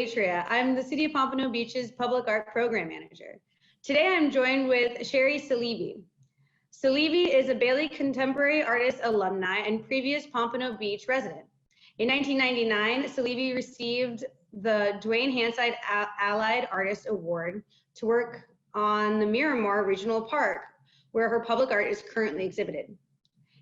Atria. I'm the City of Pompano Beach's Public Art Program Manager. Today I'm joined with Cherie Saleeby. Saleeby is a Bailey Contemporary Artist alumni and previous Pompano Beach resident. In 1999, Saleeby received the Dwayne Hanside Allied Artist Award to work on the Miramar Regional Park, where her public art is currently exhibited.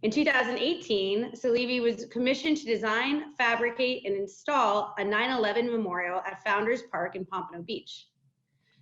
In 2018, Saleeby was commissioned to design, fabricate, and install a 9/11 memorial at Founders Park in Pompano Beach.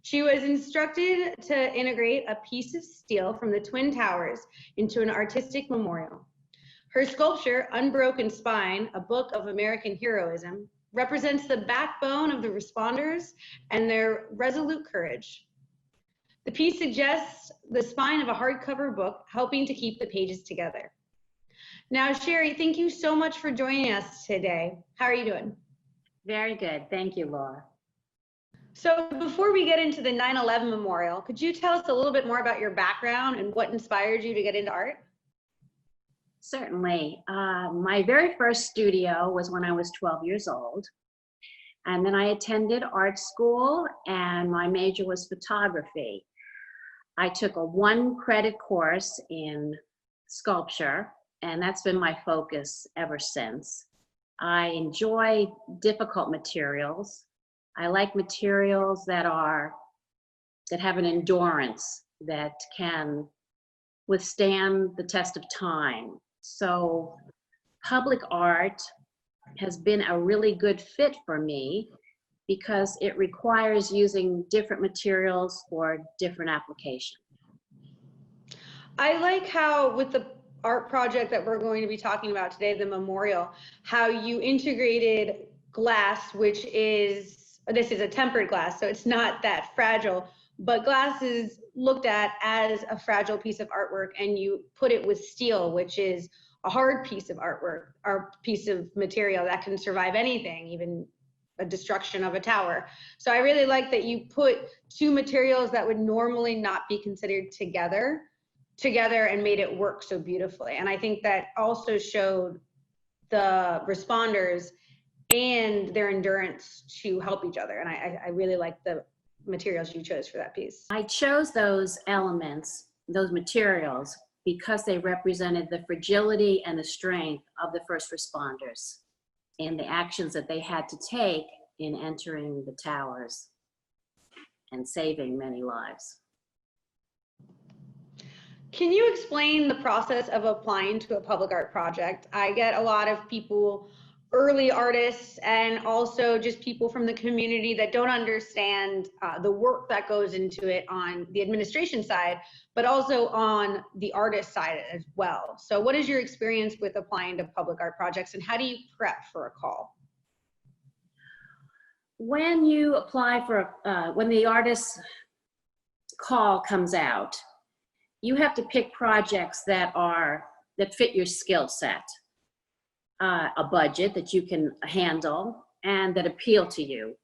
She was instructed to integrate a piece of steel from the Twin Towers into an artistic memorial. Her sculpture, Unbroken Spine, a book of American heroism, represents the backbone of the responders and their resolute courage. The piece suggests the spine of a hardcover book, helping to keep the pages together. Now, Cherie, thank you so much for joining us today. How are you doing? Very good. Thank you, Laura. So before we get into the 9/11 memorial, could you tell us a little bit more about your background and what inspired you to get into art? Certainly. My very first studio was when I was 12 years old. And then I attended art school, and my major was photography. I took a 1-credit course in sculpture, and that's been my focus ever since. I enjoy difficult materials. I like materials that have an endurance, that can withstand the test of time. So public art has been a really good fit for me because it requires using different materials for different applications. I like how with the art project that we're going to be talking about today, the memorial, how you integrated glass, which is, this is a tempered glass, so it's not that fragile, but glass is looked at as a fragile piece of artwork, and you put it with steel, which is a hard piece of artwork, or piece of material that can survive anything, even a destruction of a tower. So I really like that you put two materials that would normally not be considered together and made it work so beautifully. And I think that also showed the responders and their endurance to help each other. And I really like the materials you chose for that piece. I chose those elements, those materials, because they represented the fragility and the strength of the first responders and the actions that they had to take in entering the towers and saving many lives. Can you explain the process of applying to a public art project? I get a lot of people, early artists, and also just people from the community that don't understand the work that goes into it on the administration side, but also on the artist side as well. So what is your experience with applying to public art projects, and how do you prep for a call? When you apply for, when the artist's call comes out, you have to pick projects that fit your skill set, a budget that you can handle and that appeal to you.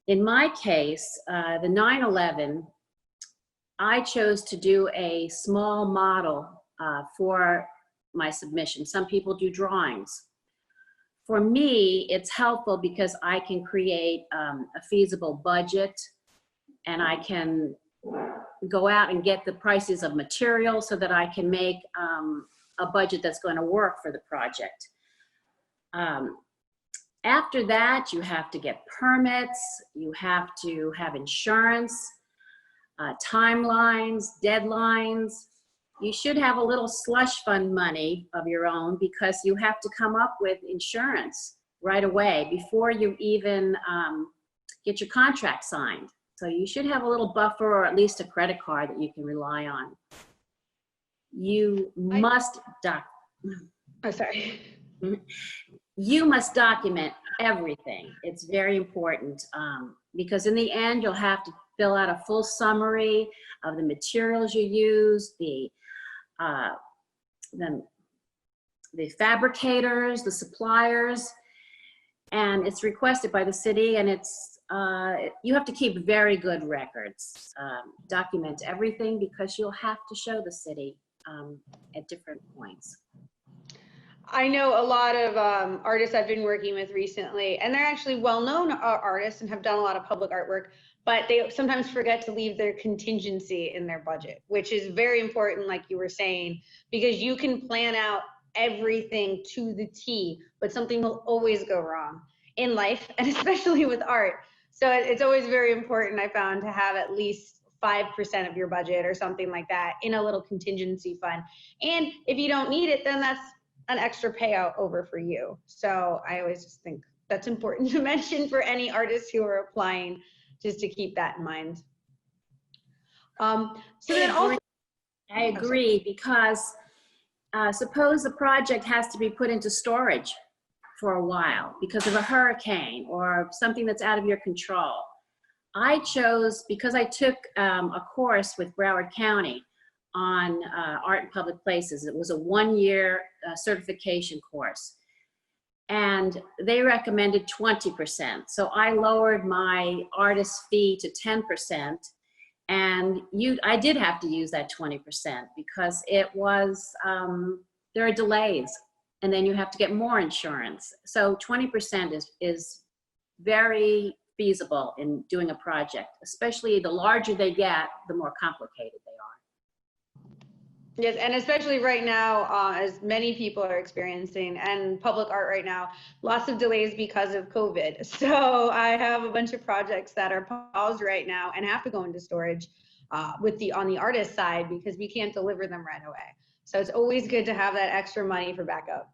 In my case, the 9/11, I chose to do a small model for my submission. Some people do drawings. For me, it's helpful because I can create a feasible budget, and I can go out and get the prices of materials so that I can make a budget that's going to work for the project. After that, you have to get permits, you have to have insurance, timelines, deadlines. You should have a little slush fund money of your own, because you have to come up with insurance right away before you even get your contract signed. So you should have a little buffer, or at least a credit card that you can rely on. You must You must document everything. It's very important, because in the end, you'll have to fill out a full summary of the materials you use, the fabricators, the suppliers, and it's requested by the city, and it's you have to keep very good records. Document everything, because you'll have to show the city at different points. I know a lot of artists I've been working with recently, and they're actually well-known artists and have done a lot of public artwork, but they sometimes forget to leave their contingency in their budget, which is very important, like you were saying, because you can plan out everything to the T, but something will always go wrong in life, and especially with art. So it's always very important, I found, to have at least 5% of your budget or something like that in a little contingency fund. And if you don't need it, then that's an extra payout over for you. So I always just think that's important to mention for any artists who are applying, just to keep that in mind. So then also, I agree, because suppose the project has to be put into storage for a while because of a hurricane or something that's out of your control. I chose, because I took a course with Broward County on art in public places. It was a one-year certification course, and they recommended 20%. So I lowered my artist fee to 10%, and I did have to use that 20% because it was, there are delays, and then you have to get more insurance. So 20% is very feasible in doing a project, especially the larger they get, the more complicated they are. Yes, and especially right now, as many people are experiencing, and public art right now, lots of delays because of COVID. So I have a bunch of projects that are paused right now and have to go into storage on the artist side because we can't deliver them right away. So it's always good to have that extra money for backup.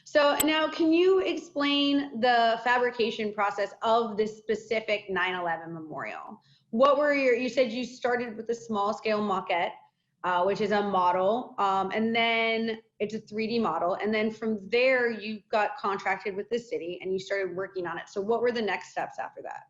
So now, can you explain the fabrication process of this specific 9/11 memorial? What were you said you started with a small scale maquette, which is a model, and then it's a 3D model. And then from there, you got contracted with the city and you started working on it. So what were the next steps after that?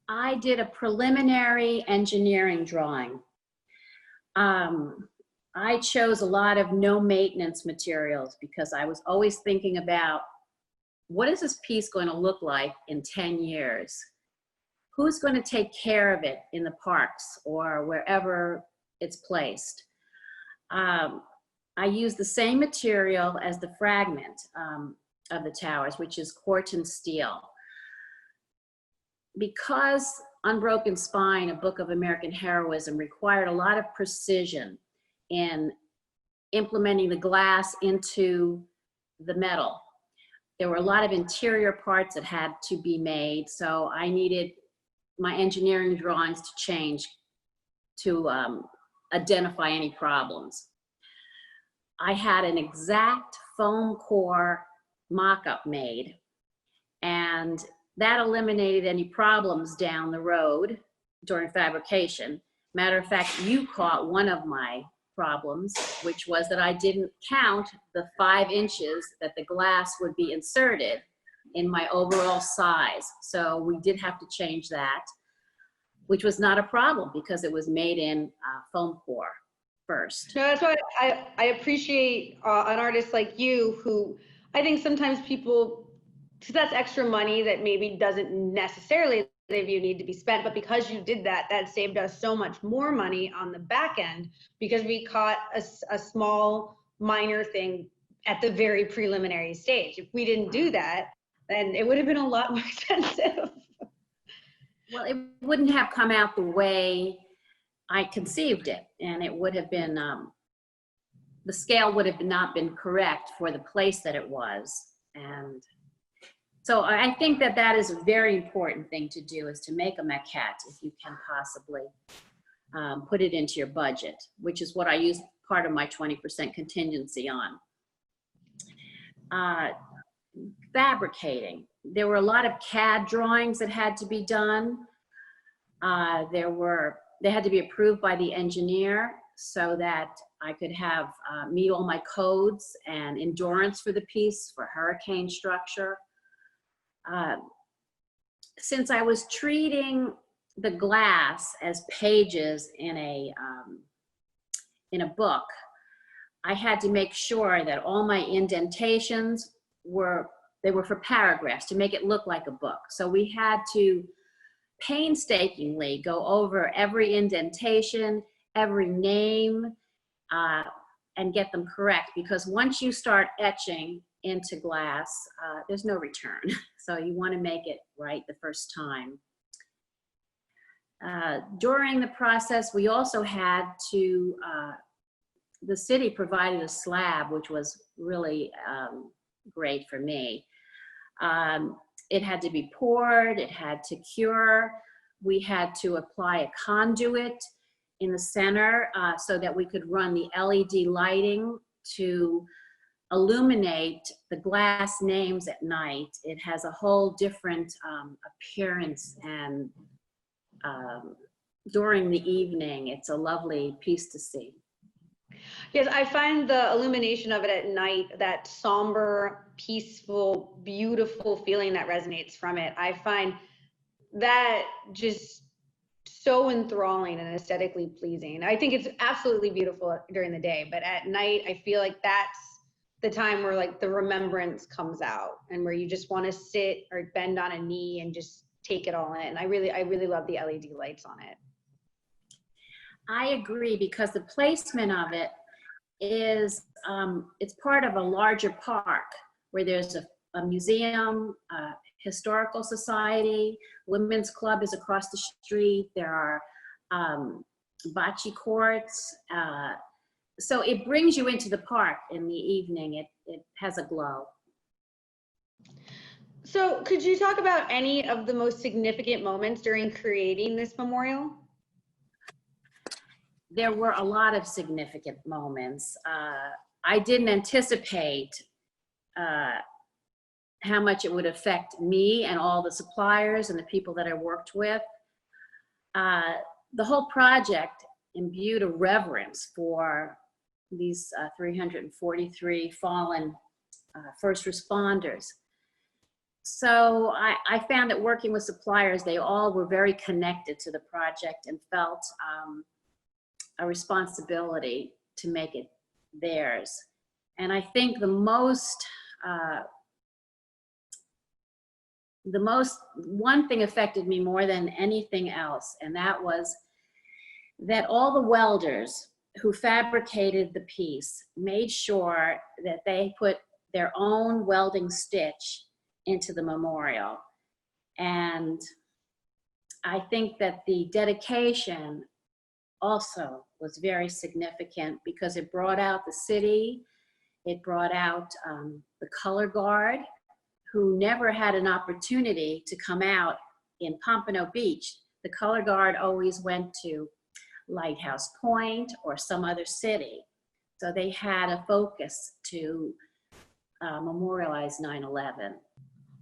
I did a preliminary engineering drawing. I chose a lot of no maintenance materials because I was always thinking about, what is this piece going to look like in 10 years? Who's going to take care of it in the parks or wherever it's placed? I used the same material as the fragment of the towers, which is Corten steel. Because Unbroken Spine, a book of American Heroism, required a lot of precision in implementing the glass into the metal. There were a lot of interior parts that had to be made, so I needed my engineering drawings to change to identify any problems. I had an exact foam core mock-up made, and that eliminated any problems down the road during fabrication. Matter of fact, you caught one of my problems, which was that I didn't count the 5 inches that the glass would be inserted in my overall size. So we did have to change that, which was not a problem because it was made in foam core first. No, that's why I appreciate an artist like you, who I think sometimes people, because that's extra money that maybe doesn't necessarily if you need to be spent, but because you did that, that saved us so much more money on the back end because we caught a small minor thing at the very preliminary stage. If we didn't do that, then it would have been a lot more expensive. Well, it wouldn't have come out the way I conceived it, and it would have been, the scale would have not been correct for the place that it was. And so I think that that is a very important thing to do, is to make a maquette if you can possibly put it into your budget, which is what I use part of my 20% contingency on. Fabricating. There were a lot of CAD drawings that had to be done. They had to be approved by the engineer so that I could have meet all my codes and endurance for the piece, for hurricane structure. Since I was treating the glass as pages in a book, I had to make sure that all my indentations were for paragraphs to make it look like a book. So we had to painstakingly go over every indentation, every name, and get them correct, because once you start etching into glass, there's no return. So you want to make it right the first time. During the process, we also had to, the city provided a slab, which was really great for me. It had to be poured, it had to cure. We had to apply a conduit in the center so that we could run the LED lighting to illuminate the glass names at night. It has a whole different appearance, and during the evening, it's a lovely piece to see. Yes, I find the illumination of it at night, that somber, peaceful, beautiful feeling that resonates from it. I find that just so enthralling and aesthetically pleasing. I think it's absolutely beautiful during the day, but at night, I feel like that's the time where like the remembrance comes out, and where you just want to sit or bend on a knee and just take it all in. I really love the LED lights on it. I agree, because the placement of it is, it's part of a larger park where there's a museum, a historical society, women's club is across the street, there are bocce courts. So it brings you into the park in the evening. It has a glow. So could you talk about any of the most significant moments during creating this memorial? There were a lot of significant moments. I didn't anticipate how much it would affect me and all the suppliers and the people that I worked with. The whole project imbued a reverence for these 343 fallen first responders. So I found that working with suppliers, they all were very connected to the project and felt a responsibility to make it theirs. And I think the most one thing affected me more than anything else, and that was that all the welders who fabricated the piece made sure that they put their own welding stitch into the memorial. And I think that the dedication also was very significant, because it brought out the city, it brought out the color guard, who never had an opportunity to come out in Pompano Beach. The color guard always went to Lighthouse Point or some other city. So they had a focus to memorialize 9/11.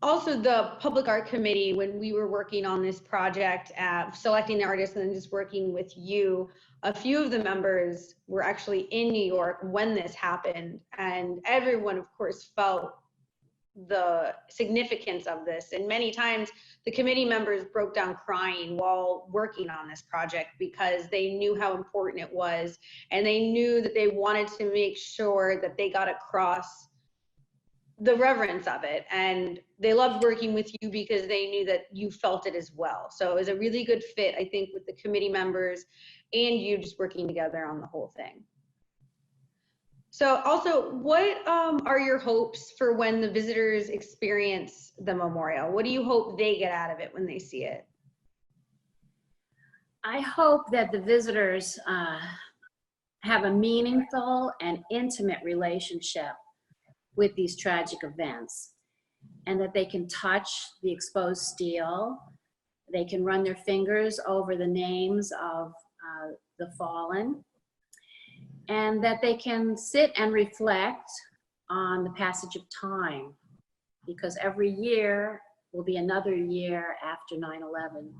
Also, the Public Art Committee, when we were working on this project, selecting the artists and then just working with you, a few of the members were actually in New York when this happened, and everyone, of course, felt the significance of this. And many times the committee members broke down crying while working on this project, because they knew how important it was, and they knew that they wanted to make sure that they got across the reverence of it. And they loved working with you because they knew that you felt it as well. So it was a really good fit, I think, with the committee members and you just working together on the whole thing. So also, what are your hopes for when the visitors experience the memorial? What do you hope they get out of it when they see it? I hope that the visitors have a meaningful and intimate relationship with these tragic events, and that they can touch the exposed steel, they can run their fingers over the names of the fallen, and that they can sit and reflect on the passage of time, because every year will be another year after 9/11.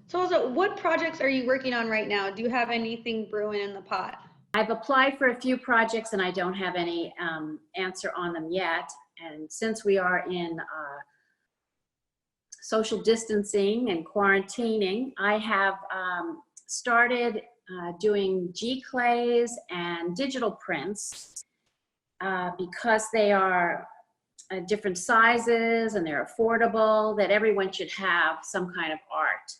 So also, what projects are you working on right now? Do you have anything brewing in the pot? I've applied for a few projects and I don't have any answer on them yet. And since we are in social distancing and quarantining, I have started doing G-clays and digital prints because they are different sizes and they're affordable, that everyone should have some kind of art.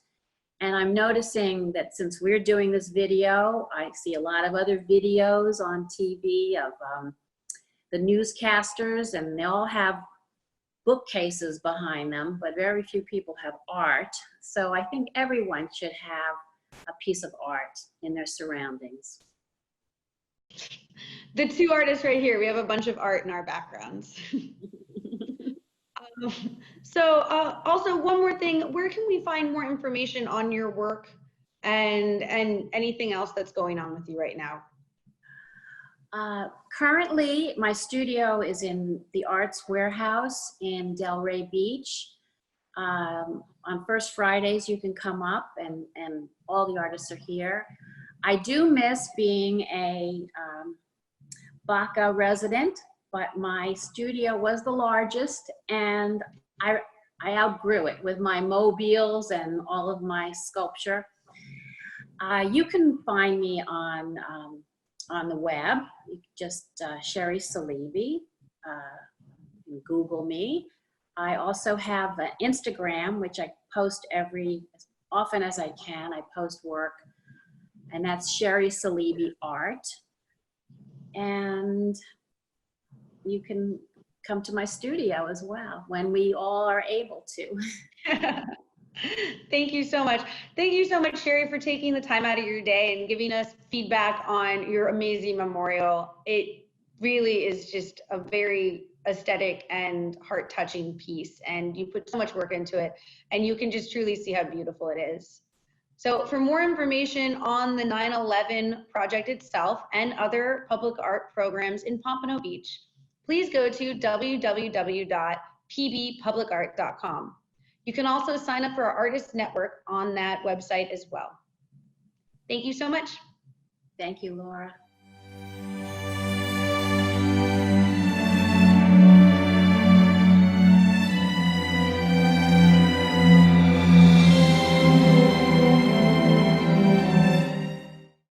And I'm noticing that since we're doing this video, I see a lot of other videos on TV of the newscasters, and they all have bookcases behind them, but very few people have art. So I think everyone should have a piece of art in their surroundings. The two artists right here, we have a bunch of art in our backgrounds. Also one more thing, where can we find more information on your work and anything else that's going on with you right now? Currently, my studio is in the Arts Warehouse in Delray Beach. On first Fridays, you can come up, and all the artists are here. I do miss being a Baca resident, but my studio was the largest, and I outgrew it with my mobiles and all of my sculpture. You can find me on the web. You just Cherie Saleeby. You can Google me. I also have an Instagram, which I post as often as I can. I post work, and that's Cherie Saleeby Art. And you can come to my studio as well when we all are able to. Thank you so much. Thank you so much, Cherie, for taking the time out of your day and giving us feedback on your amazing memorial. It really is just a very aesthetic and heart-touching piece, and you put so much work into it, and you can just truly see how beautiful it is. So for more information on the 9/11 project itself and other public art programs in Pompano Beach, please go to www.pbpublicart.com. You can also sign up for our artist network on that website as well. Thank you so much. Thank you, Laura.